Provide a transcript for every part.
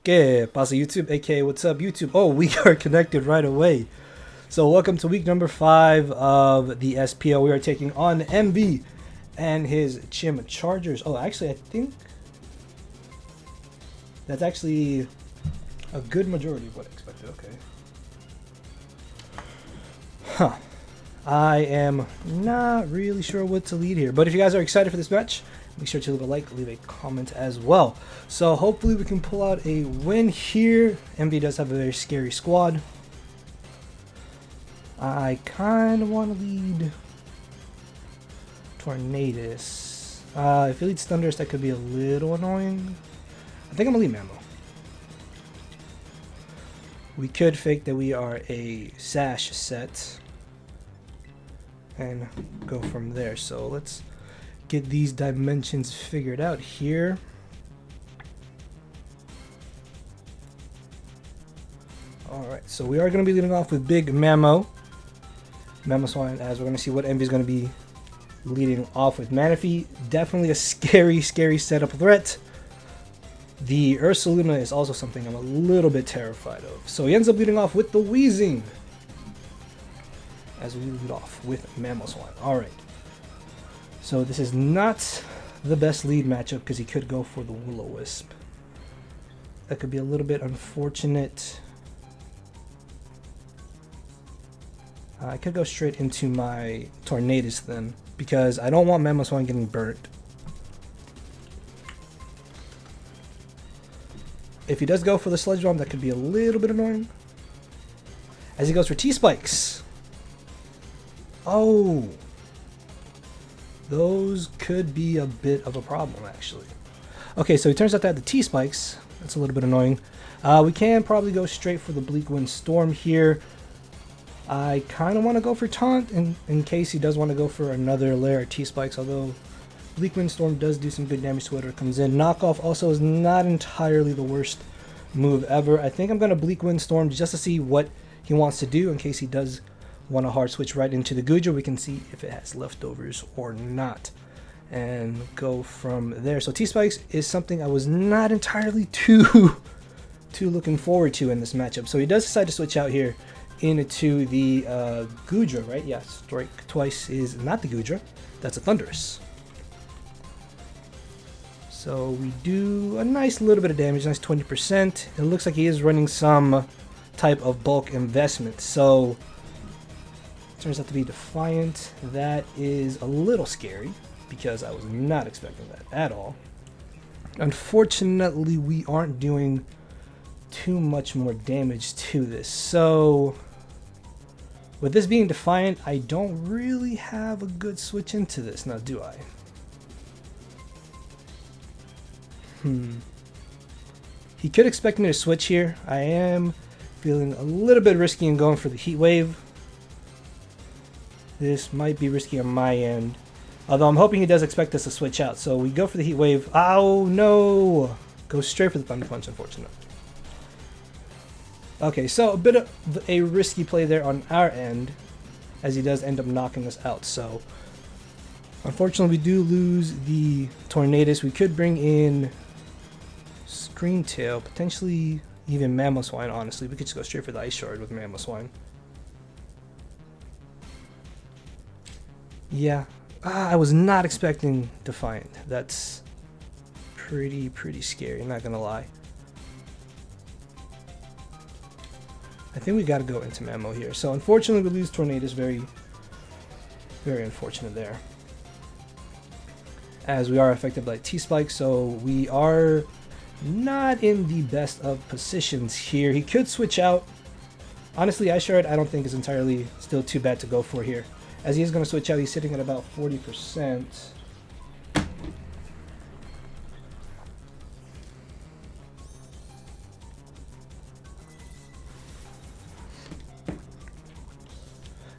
Que pasa YouTube, aka what's up YouTube? Oh, we are connected right away. So welcome to week number 5 of the SPL. We are taking on Emvee and his Chim Chargers. Oh, actually, I think that's actually a good majority of what I expected. Okay. Huh. I am not really sure what to lead here, but if you guys are excited for this match, make sure to leave a like, leave a comment as well. So hopefully we can pull out a win here. Emvee does have a very scary squad. I kind of want to lead Tornadus. If he leads Thunderous, that could be a little annoying. I think I'm going to lead Mammo. We could fake that we are a Sash set and go from there. So let's get these dimensions figured out here. Alright, so we are going to be leading off with Big Mammo Swine, as we're going to see what Emvee is going to be leading off with. Manaphy, definitely a scary setup threat. The Ursaluna is also something I'm a little bit terrified of. So he ends up leading off with the Weezing, as we lead off with Mammo Swine. Alright. So this is not the best lead matchup because he could go for the Will-O-Wisp. That could be a little bit unfortunate. I could go straight into my Tornadus then, because I don't want Mammo Swine getting burnt. If he does go for the Sludge Bomb, that could be a little bit annoying. As he goes for T-Spikes. Oh! Those could be a bit of a problem, actually. Okay, so it turns out to have the T-Spikes. That's a little bit annoying. We can probably go straight for the Bleak Wind Storm here. I kind of want to go for Taunt in case he does want to go for another layer of T-Spikes, although Bleak Wind Storm does do some good damage to whatever comes in. Knockoff also is not entirely the worst move ever. I think I'm going to Bleak Wind Storm just to see what he wants to do in case he does want to hard switch right into the Guja. We can see if it has leftovers or not and go from there. So T-Spikes is something I was not entirely too looking forward to in this matchup. So he does decide to switch out here into the Guja, right? Yeah, Strike Twice is not the Guja. That's a Thunderous. So we do a nice little bit of damage, nice 20%. It looks like he is running some type of bulk investment. So turns out to be Defiant. That is a little scary because I was not expecting that at all. Unfortunately, we aren't doing too much more damage to this. So with this being Defiant, I don't really have a good switch into this now, do I? He could expect me to switch here. I am feeling a little bit risky in going for the Heat Wave. This might be risky on my end, although I'm hoping he does expect us to switch out. So we go for the Heat Wave. Oh no! Go straight for the Thunder Punch, unfortunately. Okay, so a bit of a risky play there on our end, as he does end up knocking us out. So unfortunately, we do lose the Tornadus. We could bring in Screen Tail, potentially even Mammo Swine. Honestly, we could just go straight for the Ice Shard with Mammo Swine. Yeah, I was not expecting Defiant. That's pretty scary, not gonna lie. I think we gotta go into Mammo here. So unfortunately we lose Tornadus, very unfortunate there. As we are affected by T-Spike, so we are not in the best of positions here. He could switch out. Honestly, Ice Shard I don't think is entirely still too bad to go for here. As he is going to switch out, he's sitting at about 40%.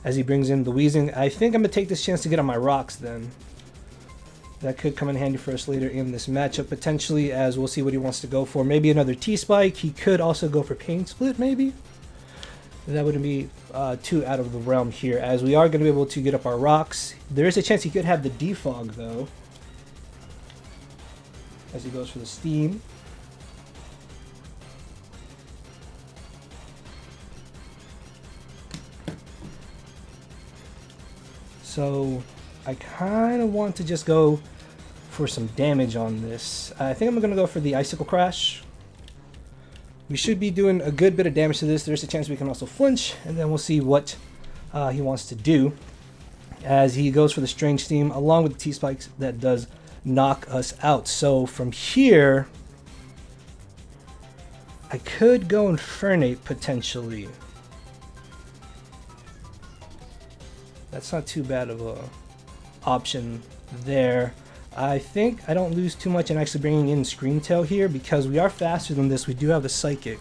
As he brings in the Weezing, I think I'm going to take this chance to get on my rocks then. That could come in handy for us later in this matchup, potentially, as we'll see what he wants to go for. Maybe another T-Spike. He could also go for Pain Split, maybe. That wouldn't be too out of the realm here, as we are going to be able to get up our rocks. There is a chance he could have the Defog, though, as he goes for the Steam. So I kind of want to just go for some damage on this. I think I'm going to go for the Icicle Crash. We should be doing a good bit of damage to this. There's a chance we can also flinch, and then we'll see what he wants to do as he goes for the Strange Steam along with the T-Spikes that does knock us out. So from here, I could go Infernate potentially. That's not too bad of a option there. I think I don't lose too much in actually bringing in Scream Tail here because we are faster than this. We do have the Psychic.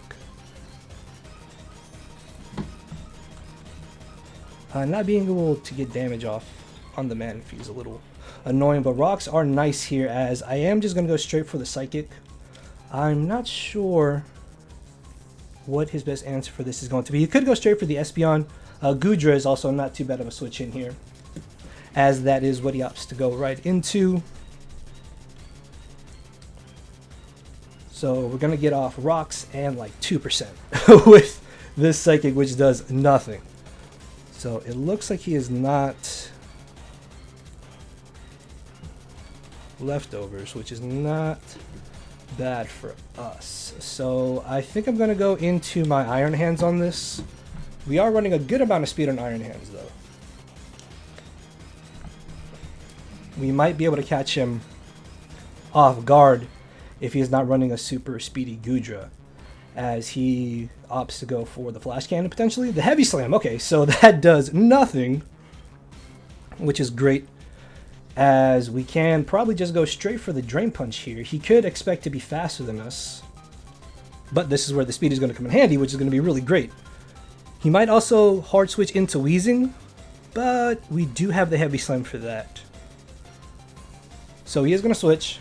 Not being able to get damage off on the Manaphy is a little annoying, but rocks are nice here as I am just going to go straight for the Psychic. I'm not sure what his best answer for this is going to be. He could go straight for the Espeon. Goodra is also not too bad of a switch in here, as that is what he opts to go right into. So we're going to get off rocks and like 2% with this Psychic, which does nothing. So it looks like he is not leftovers, which is not bad for us. So I think I'm going to go into my Iron Hands on this. We are running a good amount of speed on Iron Hands, though. We might be able to catch him off guard if he is not running a super speedy Goodra, as he opts to go for the Flash Cannon potentially. The Heavy Slam, okay, so that does nothing, which is great, as we can probably just go straight for the Drain Punch here. He could expect to be faster than us, but this is where the speed is going to come in handy, which is going to be really great. He might also hard switch into Wheezing, but we do have the Heavy Slam for that. So he is going to switch.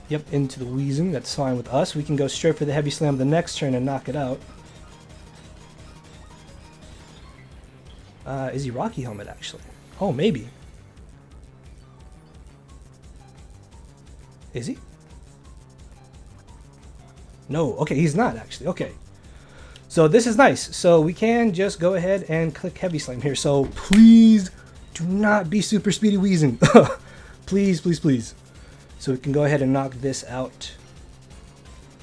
Yep, into the Wheezing. That's fine with us. We can go straight for the Heavy Slam the next turn and knock it out. Is he Rocky Helmet, actually? Oh, maybe. Is he? No. Okay, he's not, actually. Okay. So this is nice. So we can just go ahead and click Heavy Slam here. So please do not be super speedy Wheezing. Please, please, please. So we can go ahead and knock this out,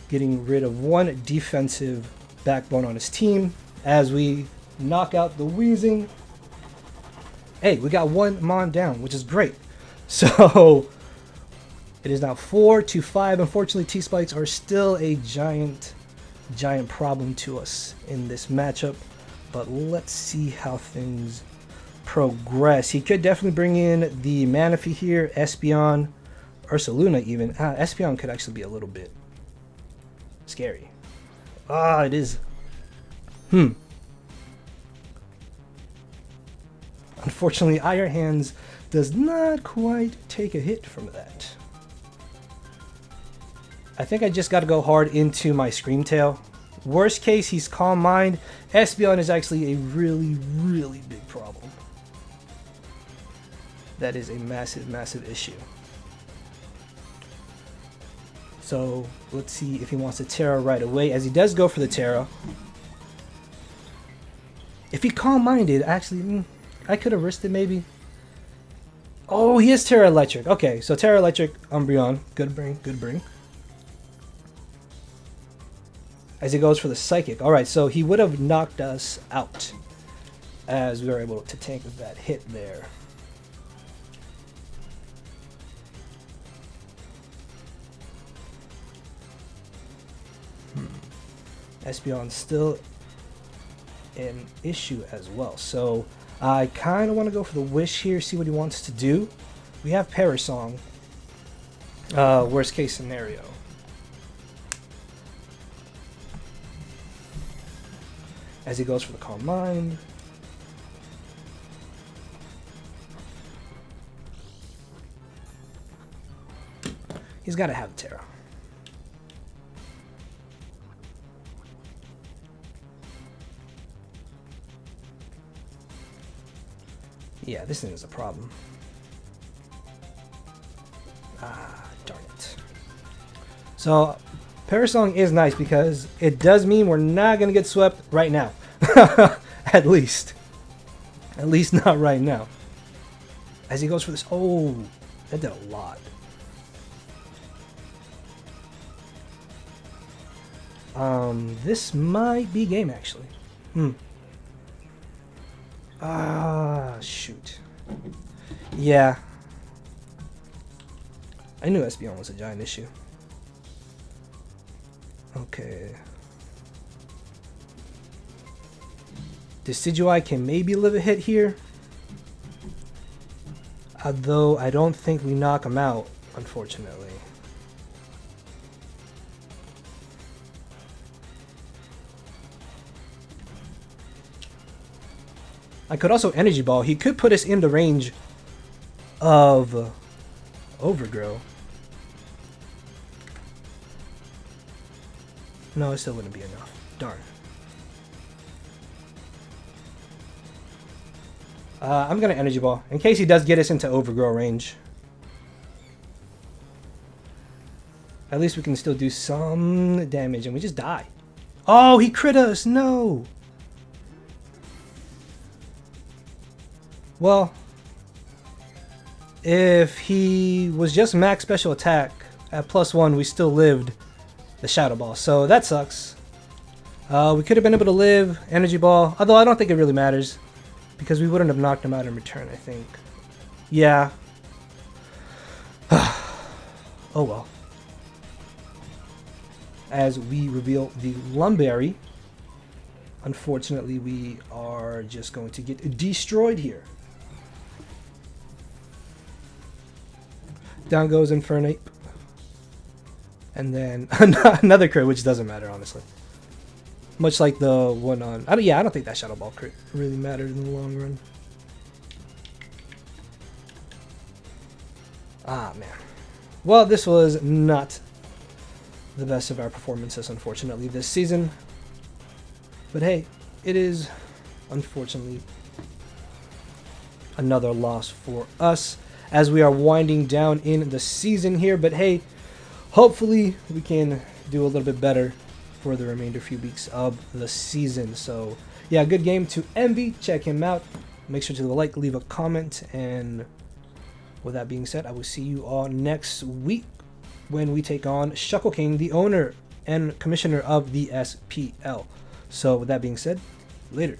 getting rid of one defensive backbone on his team as we knock out the Wheezing. Hey, we got one Mon down, which is great. So it is now 4-5. Unfortunately, T-Spikes are still a giant problem to us in this matchup, but let's see how things progress. He could definitely bring in the Manaphy here, Espeon, Ursaluna even. Espeon could actually be a little bit scary. It is. Unfortunately, Iron Hands does not quite take a hit from that. I think I just got to go hard into my Scream Tail. Worst case, he's Calm Mind. Espeon is actually a really, really big problem. That is a massive, massive issue. So let's see if he wants to Terra right away, as he does go for the Terra. If he Calm Minded, actually, I could have risked it maybe. Oh, he is Terra Electric. Okay, so Terra Electric, Umbreon. Good bring, good bring. As he goes for the Psychic. Alright, so he would have knocked us out, as we were able to tank that hit there. Espeon still an issue as well. So I kind of want to go for the Wish here, see what he wants to do. We have Parasong. Worst case scenario. As he goes for the Calm Mind. He's got to have Terra. Yeah, this thing is a problem. Darn it. So, Parasong is nice because it does mean we're not going to get swept right now. At least. At least not right now. As he goes for this. Oh, that did a lot. This might be game actually. Shoot. Yeah. I knew Espeon was a giant issue. Okay. Decidueye can maybe live a hit here. Although I don't think we knock him out, unfortunately. I could also Energy Ball. He could put us in the range of Overgrow. No, it still wouldn't be enough. Darn. I'm going to Energy Ball in case he does get us into Overgrow range. At least we can still do some damage and we just die. Oh, he crit us. No. Well, if he was just max special attack at +1, we still lived the Shadow Ball. So that sucks. We could have been able to live Energy Ball, although I don't think it really matters because we wouldn't have knocked him out in return, I think. Yeah. Oh well. As we reveal the Lumberry, unfortunately we are just going to get destroyed here. Down goes Infernape. And then another crit, which doesn't matter, honestly. Much like the one on... I don't think that Shadow Ball crit really mattered in the long run. Ah, man. Well, this was not the best of our performances, unfortunately, this season. But hey, it is, unfortunately, another loss for us as we are winding down in the season here. But hey, hopefully we can do a little bit better for the remainder few weeks of the season. So yeah, good game to Emvee. Check him out. Make sure to like, leave a comment, and with that being said, I will see you all next week when we take on Shuckle King, the owner and commissioner of the SPL. So with that being said, later.